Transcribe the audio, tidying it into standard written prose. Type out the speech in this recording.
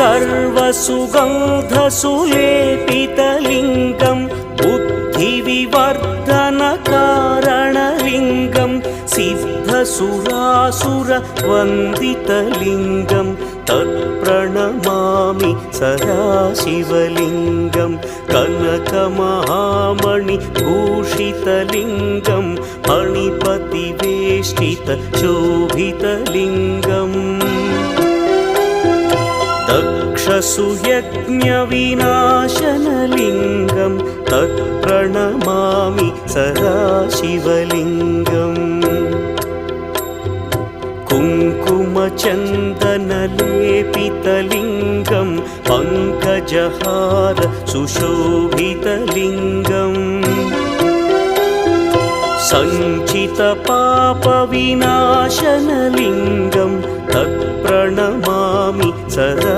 सर्वसुगन्धसुलेपितलिङ्गं बुद्धिविवर्धनकारणलिङ्गं सिद्धसुरासुरवन्दितलिङ्गं तत्प्रणमामि सदाशिवलिङ्गं कनकमहामणिभूषितलिङ्गं फणिपतिवेष्टितशोभितलिङ्गम् दक्षसुयज्ञविनाशनलिङ्गं तत्प्रणमामि सदाशिवलिङ्गम् कुङ्कुमचन्दनलेपितलिङ्गं पङ्कजहार सुशोभितलिङ्गम् सञ्चितपापविनाशनलिङ्गं तत्प्रणमामि सदा